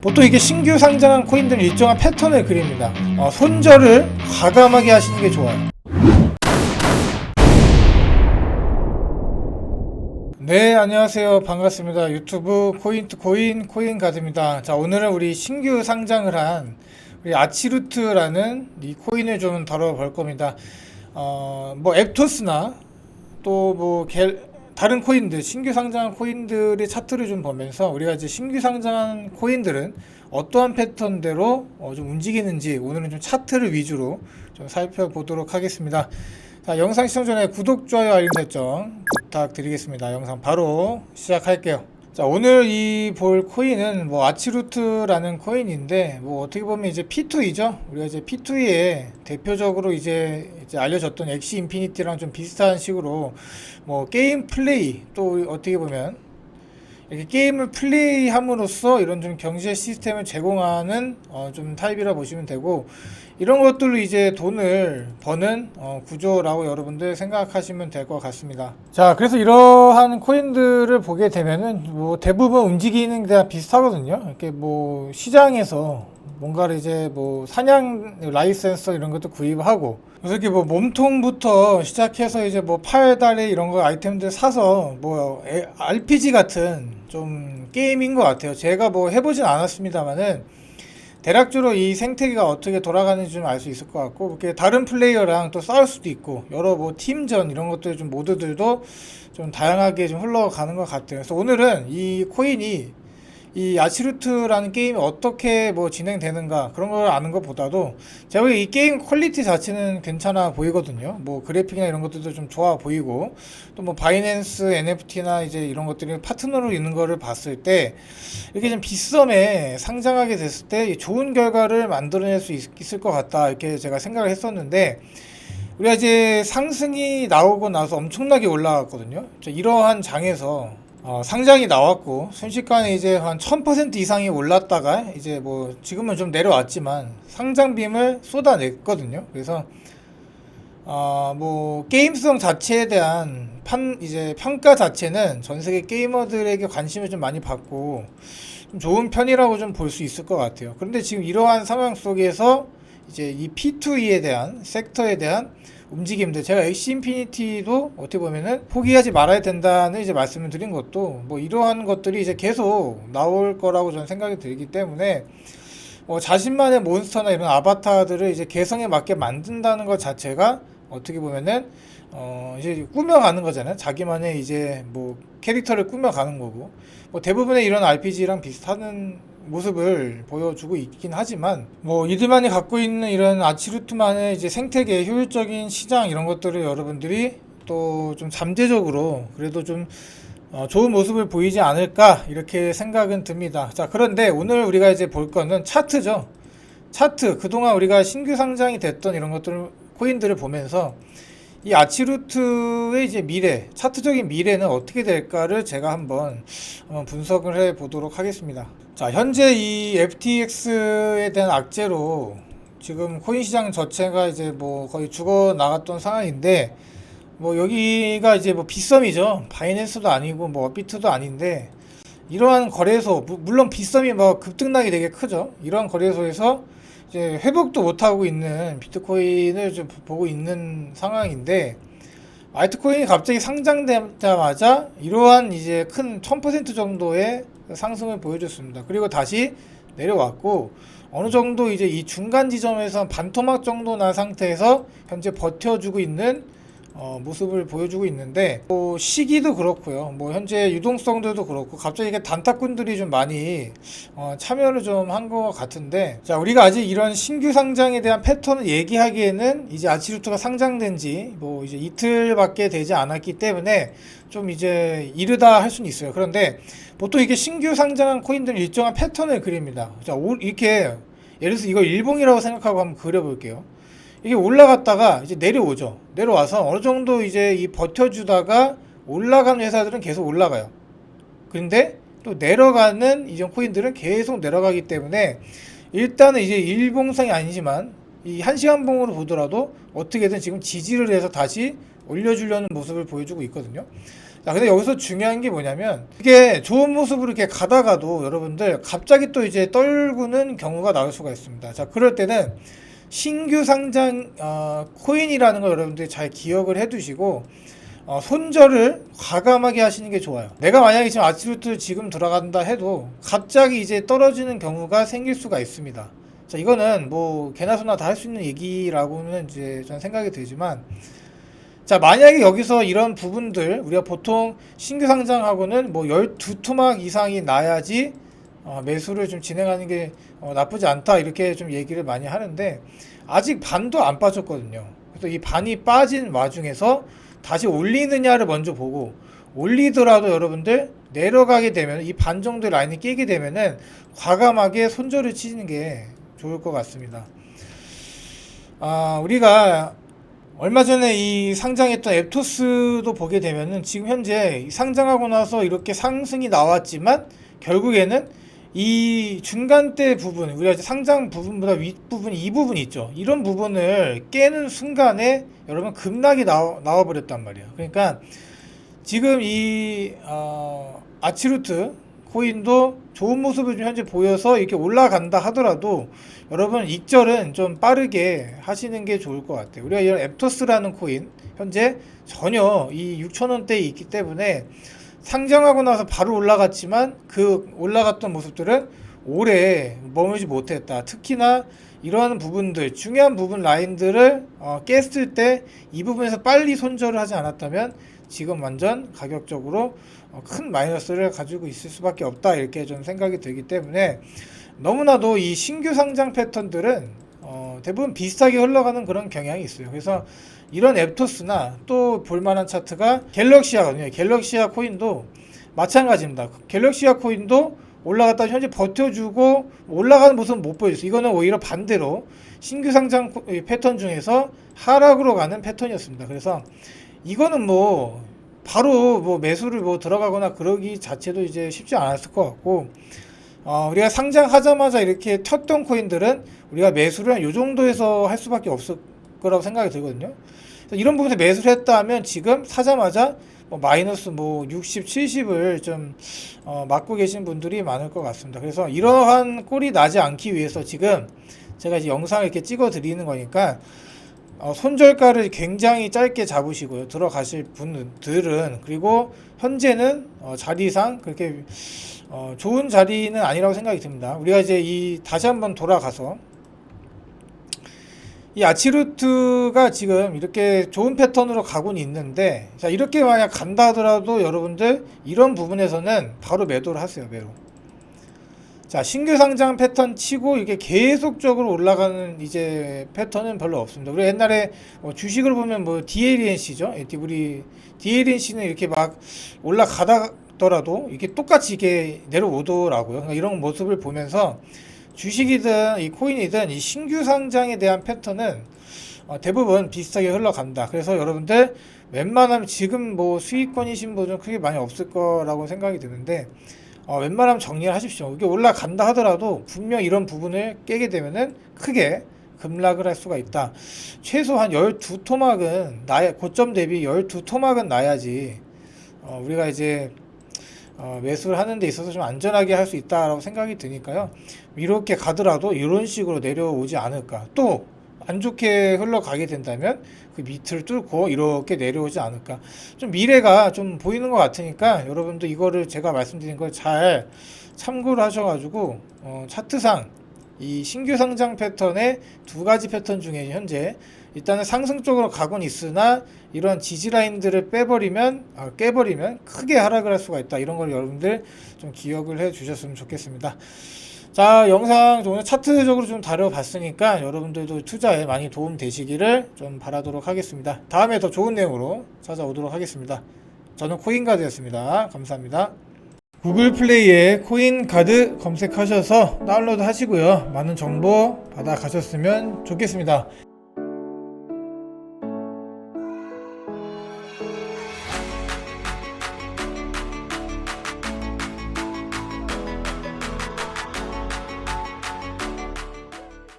보통 이게 신규 상장한 코인들은 일정한 패턴을 그립니다. 손절을 과감하게 하시는 게 좋아요. 네, 안녕하세요. 반갑습니다. 유튜브 코인2코인 코인가드입니다. 자, 오늘은 우리 신규 상장을 한 우리 아치루트라는 이 코인을 좀 다뤄볼 겁니다. 뭐 앱토스나 또 다른 코인들, 신규 상장한 코인들의 차트를 좀 보면서 우리가 이제 신규 상장한 코인들은 어떠한 패턴대로 좀 움직이는지 오늘은 좀 차트를 위주로 좀 살펴보도록 하겠습니다. 자, 영상 시청 전에 구독, 좋아요, 알림 설정 부탁드리겠습니다. 영상 바로 시작할게요. 자, 오늘 이 볼 코인은 뭐 아치루트라는 코인인데 뭐 어떻게 보면 이제 P2E죠. 우리가 이제 P2E에 대표적으로 이제 알려졌던 엑시 인피니티랑 좀 비슷한 식으로 뭐 게임 플레이, 또 어떻게 보면 이렇게 게임을 플레이함으로써 이런 좀 경제 시스템을 제공하는 좀 타입이라 보시면 되고, 이런 것들로 이제 돈을 버는 구조라고 여러분들 생각하시면 될 것 같습니다. 자, 그래서 이러한 코인들을 보게 되면은 뭐 대부분 움직이는 게 다 비슷하거든요. 이렇게 뭐 시장에서 뭔가를 이제 뭐 사냥 라이센서 이런 것도 구입하고, 그래서 이렇게 뭐 몸통부터 시작해서 이제 뭐 팔다리 이런 거 아이템들 사서 뭐 RPG 같은 좀 게임인 것 같아요. 제가 뭐 해보진 않았습니다만은 대략적으로 이 생태계가 어떻게 돌아가는지 좀 알 수 있을 것 같고, 이렇게 다른 플레이어랑 또 싸울 수도 있고, 여러 뭐 팀전 이런 것들 좀 모드들도 좀 다양하게 좀 흘러가는 것 같아요. 그래서 오늘은 이 코인이 이 아치루트라는 게임이 어떻게 뭐 진행되는가 그런 걸 아는 것보다도 제가 보기에 이 게임 퀄리티 자체는 괜찮아 보이거든요. 뭐 그래픽이나 이런 것들도 좀 좋아 보이고, 또 뭐 바이낸스 NFT나 이제 이런 것들이 파트너로 있는 거를 봤을 때 이렇게 좀 빗썸에 상장하게 됐을 때 좋은 결과를 만들어낼 수 있을 것 같다, 이렇게 제가 생각을 했었는데, 우리가 이제 상승이 나오고 나서 엄청나게 올라갔거든요. 이러한 장에서 상장이 나왔고 순식간에 이제 한 1000% 이상이 올랐다가 이제 뭐 지금은 좀 내려왔지만 상장빔을 쏟아냈거든요. 그래서 뭐 게임성 자체에 대한 이제 평가 자체는 전 세계 게이머들에게 관심을 좀 많이 받고 좀 좋은 편이라고 좀 볼 수 있을 것 같아요. 그런데 지금 이러한 상황 속에서 이제 이 P2E에 대한 섹터에 대한 움직임들, 제가 엑시 인피니티도 어떻게 보면은 포기하지 말아야 된다는 이제 말씀을 드린 것도 뭐 이러한 것들이 이제 계속 나올 거라고 저는 생각이 들기 때문에 자신만의 몬스터나 이런 아바타들을 이제 개성에 맞게 만든다는 것 자체가 어떻게 보면은 이제 꾸며가는 거잖아요. 자기만의 이제 뭐 캐릭터를 꾸며가는 거고, 뭐 대부분의 이런 RPG랑 비슷한 모습을 보여주고 있긴 하지만, 뭐 이들만이 갖고 있는 이런 아치루트만의 이제 생태계, 효율적인 시장 이런 것들을 여러분들이 또 좀 잠재적으로 그래도 좀 좋은 모습을 보이지 않을까, 이렇게 생각은 듭니다. 자, 그런데 오늘 우리가 이제 볼 거는 차트죠. 차트, 그동안 우리가 신규 상장이 됐던 이런 것들 코인들을 보면서 이 아치루트의 이제 미래, 차트적인 미래는 어떻게 될까를 제가 한번 분석을 해 보도록 하겠습니다. 자, 현재 이 FTX에 대한 악재로 지금 코인 시장 자체가 이제 뭐 거의 죽어 나갔던 상황인데, 뭐 여기가 이제 뭐 빗썸이죠. 바이낸스도 아니고 뭐 업비트도 아닌데, 이러한 거래소, 물론 빗썸이 뭐 급등락이 되게 크죠. 이러한 거래소에서 이제 회복도 못하고 있는 비트코인을 좀 보고 있는 상황인데, 알트코인이 갑자기 상장되자마자 이러한 이제 큰 1000% 정도의 상승을 보여줬습니다. 그리고 다시 내려왔고, 어느 정도 이제 이 중간 지점에서 반토막 정도 난 상태에서 현재 버텨주고 있는 모습을 보여주고 있는데, 뭐 시기도 그렇고요, 뭐 현재 유동성들도 그렇고 갑자기 이게 단타꾼들이 좀 많이 참여를 좀 한 것 같은데, 자, 우리가 아직 이런 신규 상장에 대한 패턴을 얘기하기에는 이제 아치루트가 상장된 지 뭐 이제 이틀밖에 되지 않았기 때문에 좀 이제 이르다 할 수는 있어요. 그런데 보통 이게 신규 상장한 코인들은 일정한 패턴을 그립니다. 자, 이렇게 예를 들어서 이걸 일봉이라고 생각하고 한번 그려볼게요. 이게 올라갔다가 이제 내려오죠. 내려와서 어느 정도 이제 이 버텨주다가 올라가는 회사들은 계속 올라가요. 근데 또 내려가는 이전 코인들은 계속 내려가기 때문에 일단은 이제 일봉상이 아니지만 이 한시간봉으로 보더라도 어떻게든 지금 지지를 해서 다시 올려주려는 모습을 보여주고 있거든요. 자, 근데 여기서 중요한 게 뭐냐면 이게 좋은 모습으로 이렇게 가다가도 여러분들 갑자기 또 이제 떨구는 경우가 나올 수가 있습니다. 자, 그럴 때는 신규 상장 코인이라는 걸 여러분들이 잘 기억을 해 두시고 손절을 과감하게 하시는 게 좋아요. 내가 만약에 지금 아치루트 지금 들어간다 해도 갑자기 이제 떨어지는 경우가 생길 수가 있습니다. 자, 이거는 뭐 개나 소나 다 할 수 있는 얘기라고는 이제 저는 생각이 들지만, 자, 만약에 여기서 이런 부분들 우리가 보통 신규 상장하고는 뭐 12토막 이상이 나야지 매수를 좀 진행하는 게 나쁘지 않다 이렇게 좀 얘기를 많이 하는데, 아직 반도 안 빠졌거든요. 그래서 이 반이 빠진 와중에서 다시 올리느냐를 먼저 보고, 올리더라도 여러분들 내려가게 되면 이 반 정도의 라인이 깨게 되면은 과감하게 손절을 치는 게 좋을 것 같습니다. 우리가 얼마 전에 이 상장했던 앱토스도 보게 되면은 지금 현재 상장하고 나서 이렇게 상승이 나왔지만 결국에는 이 중간대 부분, 우리가 이제 상장 부분보다 윗부분, 이 부분이 있죠. 이런 부분을 깨는 순간에 여러분 급락이 나와 버렸단 말이에요. 그러니까 지금 이 아치루트 코인도 좋은 모습을 좀 현재 보여서 이렇게 올라간다 하더라도 여러분 익절은 좀 빠르게 하시는 게 좋을 것 같아요. 우리가 이런 앱토스라는 코인 현재 전혀 이 6,000원대에 있기 때문에 상장하고 나서 바로 올라갔지만 그 올라갔던 모습들은 오래 머물지 못했다. 특히나 이러한 부분들, 중요한 부분 라인들을 깼을 때 이 부분에서 빨리 손절을 하지 않았다면 지금 완전 가격적으로 큰 마이너스를 가지고 있을 수밖에 없다, 이렇게 좀 생각이 들기 때문에, 너무나도 이 신규 상장 패턴들은 대부분 비슷하게 흘러가는 그런 경향이 있어요. 그래서 이런 앱토스나 또 볼만한 차트가 갤럭시아거든요. 갤럭시아 코인도 마찬가지입니다. 갤럭시아 코인도 올라갔다 현재 버텨주고 올라가는 모습은 못 보여줬어요. 이거는 오히려 반대로 신규 상장 패턴 중에서 하락으로 가는 패턴이었습니다. 그래서 이거는 뭐 바로 뭐 매수를 뭐 들어가거나 그러기 자체도 이제 쉽지 않았을 것 같고, 우리가 상장하자마자 이렇게 텄던 코인들은 우리가 매수를 요 정도에서 할 수밖에 없을 거라고 생각이 들거든요. 이런 부분에 매수를 했다 하면 지금 사자마자 뭐 마이너스 뭐 60, 70을 좀 맞고 계신 분들이 많을 것 같습니다. 그래서 이러한 꼴이 나지 않기 위해서 지금 제가 이제 영상을 이렇게 찍어 드리는 거니까 손절가를 굉장히 짧게 잡으시고요. 들어가실 분들은, 그리고 현재는 자리상 그렇게 좋은 자리는 아니라고 생각이 듭니다. 우리가 이제 다시 한번 돌아가서 이 아치루트가 지금 이렇게 좋은 패턴으로 가고는 있는데, 자, 이렇게 만약 간다 하더라도 여러분들 이런 부분에서는 바로 매도를 하세요. 매도. 자, 신규 상장 패턴 치고 이게 계속적으로 올라가는 이제 패턴은 별로 없습니다. 우리 옛날에 주식을 보면 뭐 DLNC죠. 우리 DLNC는 이렇게 막 올라가더라도 이게 똑같이 이게 내려오더라고요. 그러니까 이런 모습을 보면서 주식이든 이 코인이든 이 신규 상장에 대한 패턴은 대부분 비슷하게 흘러간다. 그래서 여러분들 웬만하면 지금 뭐 수익권이신 분은 크게 많이 없을 거라고 생각이 드는데, 웬만하면 정리를 하십시오. 이게 올라간다 하더라도 분명 이런 부분을 깨게 되면은 크게 급락을 할 수가 있다. 최소한 12토막은 고점 대비 12토막은 나야지 우리가 이제 매수를 하는 데 있어서 좀 안전하게 할 수 있다라고 생각이 드니까요. 이렇게 가더라도 이런 식으로 내려오지 않을까. 또 안 좋게 흘러가게 된다면 그 밑을 뚫고 이렇게 내려오지 않을까. 좀 미래가 좀 보이는 것 같으니까 여러분도 이거를 제가 말씀드린 걸 잘 참고를 하셔가지고 차트상 이 신규 상장 패턴의 두 가지 패턴 중에 현재 일단은 상승 쪽으로 가곤 있으나 이런 지지 라인들을 깨버리면 크게 하락을 할 수가 있다. 이런 걸 여러분들 좀 기억을 해 주셨으면 좋겠습니다. 자, 영상 오늘 차트적으로 좀 다뤄봤으니까 여러분들도 투자에 많이 도움 되시기를 좀 바라도록 하겠습니다. 다음에 더 좋은 내용으로 찾아오도록 하겠습니다. 저는 코인가드였습니다. 감사합니다. 구글 플레이에 코인가드 검색하셔서 다운로드 하시고요. 많은 정보 받아 가셨으면 좋겠습니다.